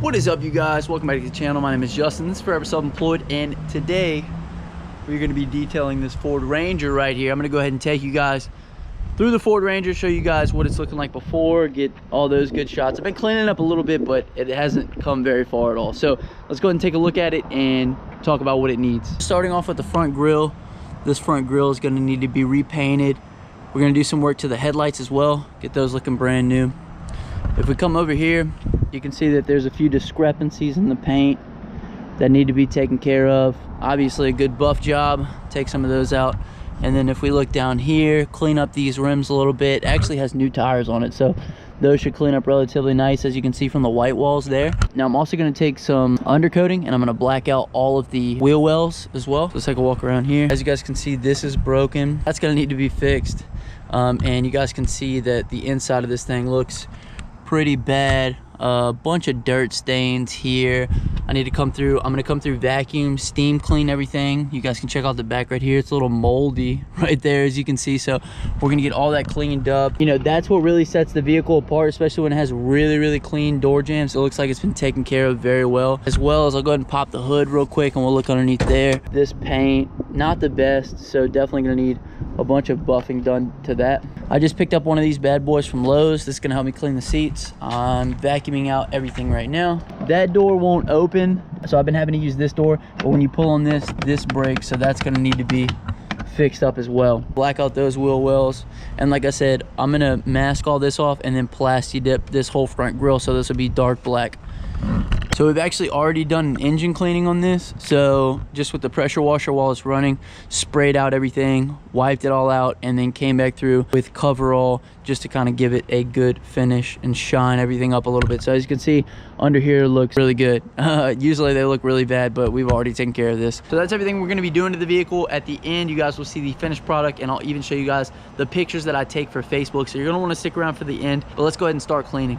What is up, you guys? Welcome back to the channel. My name is Justin. This is Forever Self-Employed, and today we're going to be detailing this Ford Ranger right here. I'm going to go ahead and take you guys through the Ford Ranger, show you guys what it's looking like before, get all those good shots. I've been cleaning up a little bit, but it hasn't come very far at all. So let's go ahead and take a look at it and talk about what it needs. Starting off with the front grille. This front grille is going to need to be repainted. We're going to do some work to the headlights as well, get those looking brand new. If we come over here, you can see that there's a few discrepancies in the paint that need to be taken care of. Obviously a good buff job, take some of those out. And then if we look down here, clean up these rims a little bit. It actually has new tires on it, so those should clean up relatively nice, as you can see from the white walls there. Now I'm also going to take some undercoating and I'm going to black out all of the wheel wells as well. So let's take a walk around here. As you guys can see, this is broken. That's going to need to be fixed. And you guys can see that the inside of this thing looks pretty bad. A bunch of dirt stains here. I need to come through. I'm gonna come through, vacuum, steam clean everything. You guys can check out the back right here. It's a little moldy right there, as you can see. So we're gonna get all that cleaned up. You know, that's what really sets the vehicle apart, especially when it has really clean door jambs. It looks like it's been taken care of very well. As well as, I'll go ahead and pop the hood real quick and we'll look underneath there. This paint, not the best, so definitely gonna need a bunch of buffing done to that. I just picked up one of these bad boys from Lowe's. This is gonna help me clean the seats. I'm vacuuming out everything right now. That door won't open, so I've been having to use this door, but when you pull on this breaks, so that's gonna need to be fixed up as well. Black out those wheel wells, and like I said, I'm gonna mask all this off and then plasti dip this whole front grille, so this will be dark black. So we've actually already done an engine cleaning on this. So just with the pressure washer while it's running, sprayed out everything, wiped it all out, and then came back through with coverall just to kind of give it a good finish and shine everything up a little bit. So as you can see, under here looks really good. Usually they look really bad, but we've already taken care of this. So that's everything we're going to be doing to the vehicle. At the end, you guys will see the finished product, and I'll even show you guys the pictures that I take for Facebook. So you're going to want to stick around for the end, but let's go ahead and start cleaning.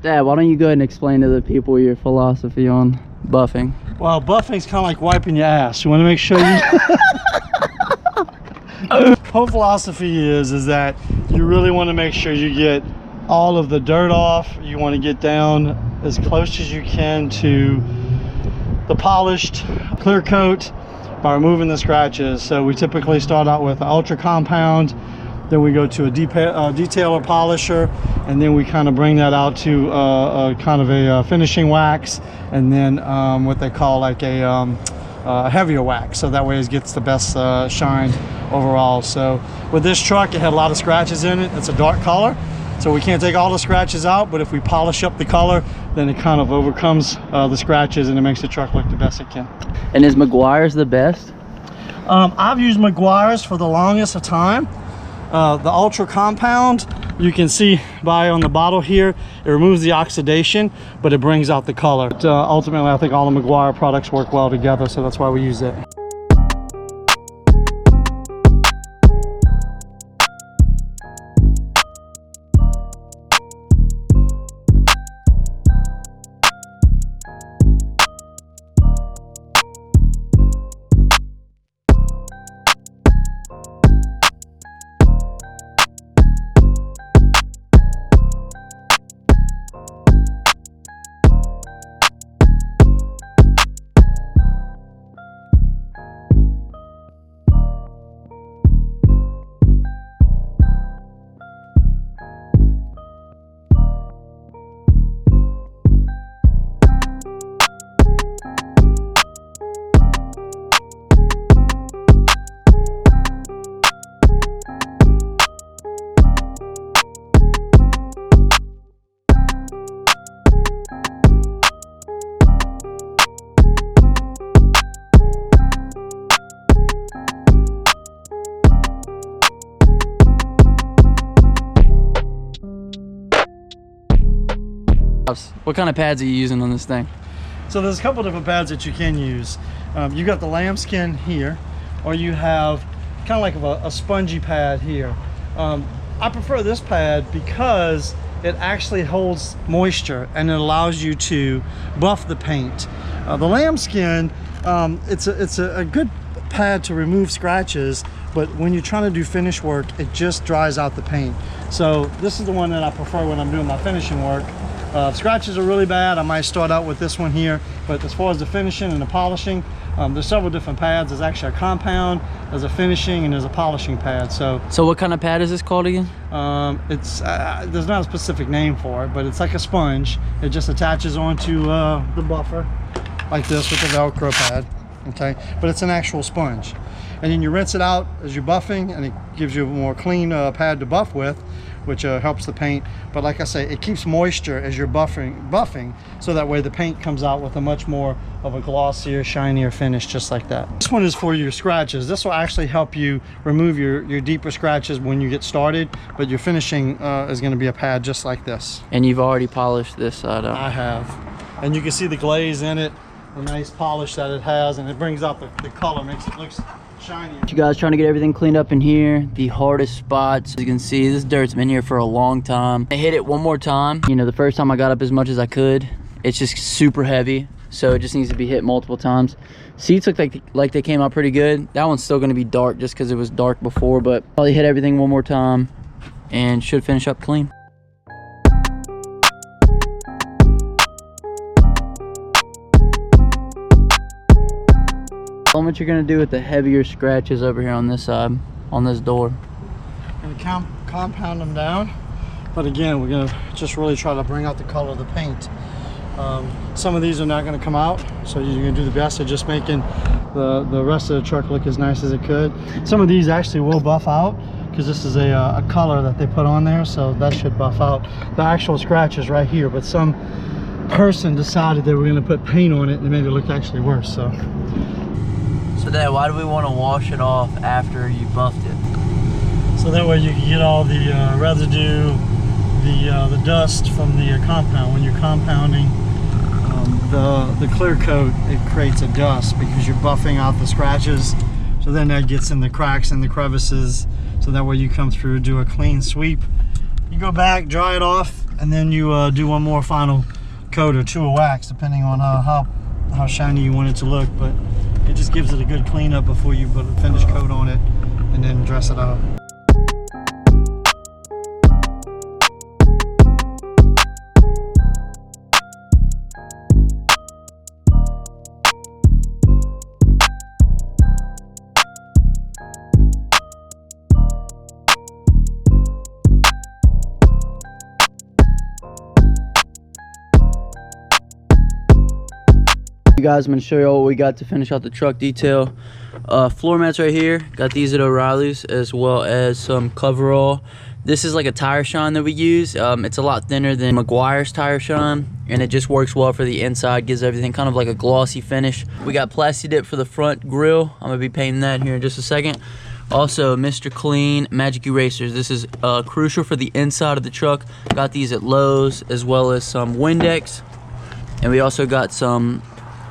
Dad, why don't you go ahead and explain to the people your philosophy on buffing? Well, buffing's kind of like wiping your ass. You want to make sure you... Whole philosophy is that you really want to make sure you get all of the dirt off. You want to get down as close as you can to the polished clear coat by removing the scratches. So we typically start out with an ultra compound, then we go to a detailer polisher, and then we kind of bring that out to kind of a finishing wax, and then what they call like a heavier wax, so that way it gets the best shine overall. So with this truck, it had a lot of scratches in it. It's a dark color, so we can't take all the scratches out, but if we polish up the color, then it kind of overcomes the scratches and it makes the truck look the best it can. And is Meguiar's the best? I've used Meguiar's for the longest of time. The ultra compound, you can see on the bottle here, it removes the oxidation, but it brings out the color. But, ultimately, I think all the Meguiar products work well together, so that's why we use it. What kind of pads are you using on this thing? So there's a couple different pads that you can use. You got the lambskin here, or you have kind of like a spongy pad here. I prefer this pad because it actually holds moisture and it allows you to buff the paint. The lambskin, it's a good pad to remove scratches, but when you're trying to do finish work, it just dries out the paint. So this is the one that I prefer when I'm doing my finishing work. If scratches are really bad, I might start out with this one here, but as far as the finishing and the polishing, there's several different pads. There's actually a compound, there's a finishing, and there's a polishing pad. So what kind of pad is this called again? There's not a specific name for it, but it's like a sponge. It just attaches onto the buffer like this with the Velcro pad, okay? But it's an actual sponge. And then you rinse it out as you're buffing, and it gives you a more clean pad to buff with, which helps the paint. But like I say, it keeps moisture as you're buffing, so that way the paint comes out with a much more of a glossier, shinier finish, just like that. This one is for your scratches. This will actually help you remove your deeper scratches when you get started, but your finishing is going to be a pad just like this. And you've already polished this side up. I have. And you can see the glaze in it, the nice polish that it has, and it brings out the color, makes it look shiny. You guys trying to get everything cleaned up in here. The hardest spots, as you can see, this dirt's been here for a long time. I hit it one more time. You know, the first time I got up as much as I could, it's just super heavy, so it just needs to be hit multiple times. Seats look like they came out pretty good. That one's still going to be dark just because it was dark before, but probably hit everything one more time and should finish up clean. Tell me what you're gonna do with the heavier scratches over here on this side, on this door. I'm gonna compound them down, but again, we're gonna just really try to bring out the color of the paint. Some of these are not gonna come out, so you're gonna do the best of just making the rest of the truck look as nice as it could. Some of these actually will buff out, because this is a color that they put on there, so that should buff out the actual scratches right here. But some person decided they were gonna put paint on it and it made it look actually worse. So Dad, why do we want to wash it off after you buffed it? So that way you can get all the residue, the dust from the compound. When you're compounding the clear coat, it creates a dust because you're buffing out the scratches. So then that gets in the cracks and the crevices. So that way you come through, do a clean sweep. You go back, dry it off, and then you do one more final coat or two of wax, depending on how shiny you want it to look. But it just gives it a good cleanup before you put a finished coat on it and then dress it up. You guys, I'm gonna show you all what we got to finish out the truck detail. Floor mats right here, got these at O'Reilly's, as well as some coverall. This is like a tire shine that we use. It's a lot thinner than Meguiar's tire shine, and it just works well for the inside, gives everything kind of like a glossy finish. We got Plasti-Dip for the front grille. I'm gonna be painting that here in just a second. Also, Mr. Clean Magic Erasers. This is crucial for the inside of the truck. Got these at Lowe's, as well as some Windex, and we also got some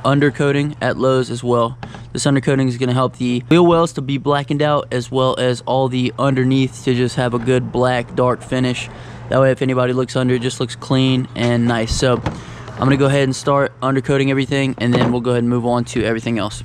undercoating at Lowe's as well. This undercoating is going to help the wheel wells to be blackened out, as well as all the underneath to just have a good black dark finish. That way if anybody looks under, it just looks clean and nice. So I'm going to go ahead and start undercoating everything, and then we'll go ahead and move on to everything else.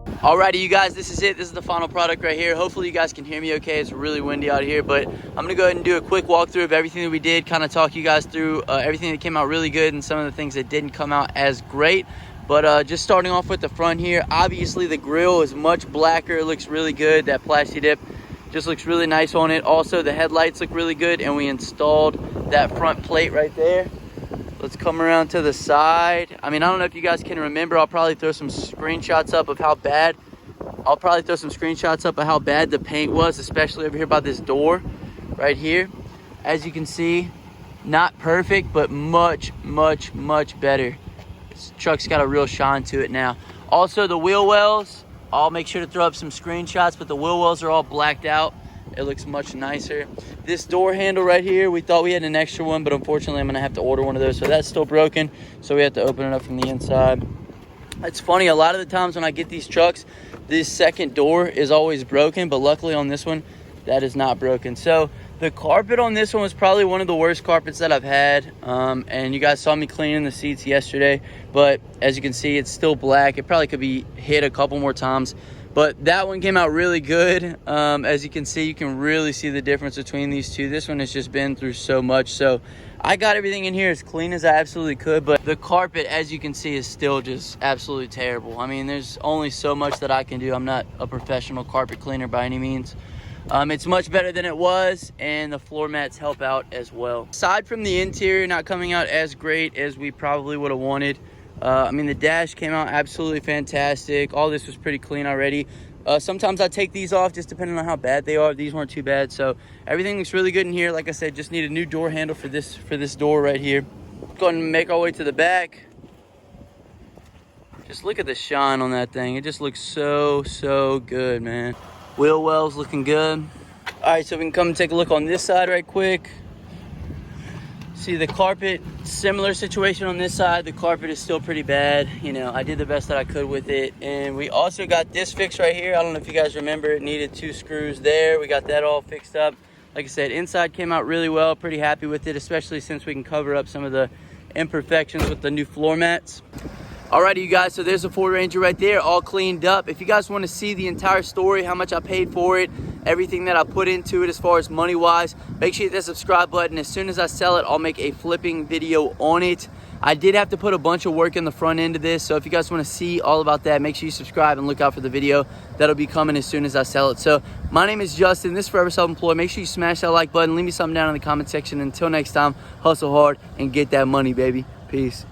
Alrighty, you guys, this is it. This is the final product right here. Hopefully you guys can hear me okay. It's really windy out here, but I'm gonna go ahead and do a quick walkthrough of everything that we did, kind of talk you guys through everything that came out really good and some of the things that didn't come out as great. But just starting off with the front here, obviously the grill is much blacker. It looks really good. That Plasti Dip just looks really nice on it. Also, the headlights look really good, and we installed that front plate right there. Let's come around to the side. I mean, I don't know if you guys can remember. I'll probably throw some screenshots up of how bad the paint was, especially over here by this door right here. As you can see, not perfect, but much better. This truck's got a real shine to it now. Also, the wheel wells, I'll make sure to throw up some screenshots, but the wheel wells are all blacked out. It looks much nicer. This door handle right here, we thought we had an extra one, but unfortunately I'm gonna have to order one of those. So that's still broken, so we have to open it up from the inside. It's funny, a lot of the times when I get these trucks, this second door is always broken, but luckily on this one, that is not broken. So the carpet on this one was probably one of the worst carpets that I've had. And you guys saw me cleaning the seats yesterday, but as you can see, it's still black. It probably could be hit a couple more times. But that one came out really good. As you can see, you can really see the difference between these two. This one has just been through so much. So I got everything in here as clean as I absolutely could. But the carpet, as you can see, is still just absolutely terrible. I mean, there's only so much that I can do. I'm not a professional carpet cleaner by any means. It's much better than it was, and the floor mats help out as well. Aside from the interior not coming out as great as we probably would have wanted, I mean, the dash came out absolutely fantastic. All this was pretty clean already. Sometimes I take these off just depending on how bad they are. These weren't too bad, so everything looks really good in here. Like I said, just need a new door handle for this door right here. Let's go ahead and make our way to the back. Just look at the shine on that thing. It just looks so good, man. Wheel wells looking good. All right, so we can come and take a look on this side right quick. See the carpet, similar situation on this side. The carpet is still pretty bad. You know, I did the best that I could with it. And we also got this fixed right here. I don't know if you guys remember, it needed 2 screws there. We got that all fixed up. Like I said, inside came out really well. Pretty happy with it, especially since we can cover up some of the imperfections with the new floor mats. Alrighty, you guys, so there's the Ford Ranger right there, all cleaned up. If you guys want to see the entire story, how much I paid for it, everything that I put into it as far as money-wise, make sure you hit that subscribe button. As soon as I sell it, I'll make a flipping video on it. I did have to put a bunch of work in the front end of this, so if you guys want to see all about that, make sure you subscribe and look out for the video. That'll be coming as soon as I sell it. So my name is Justin. This is Forever Self-Employed. Make sure you smash that like button. Leave me something down in the comment section. Until next time, hustle hard and get that money, baby. Peace.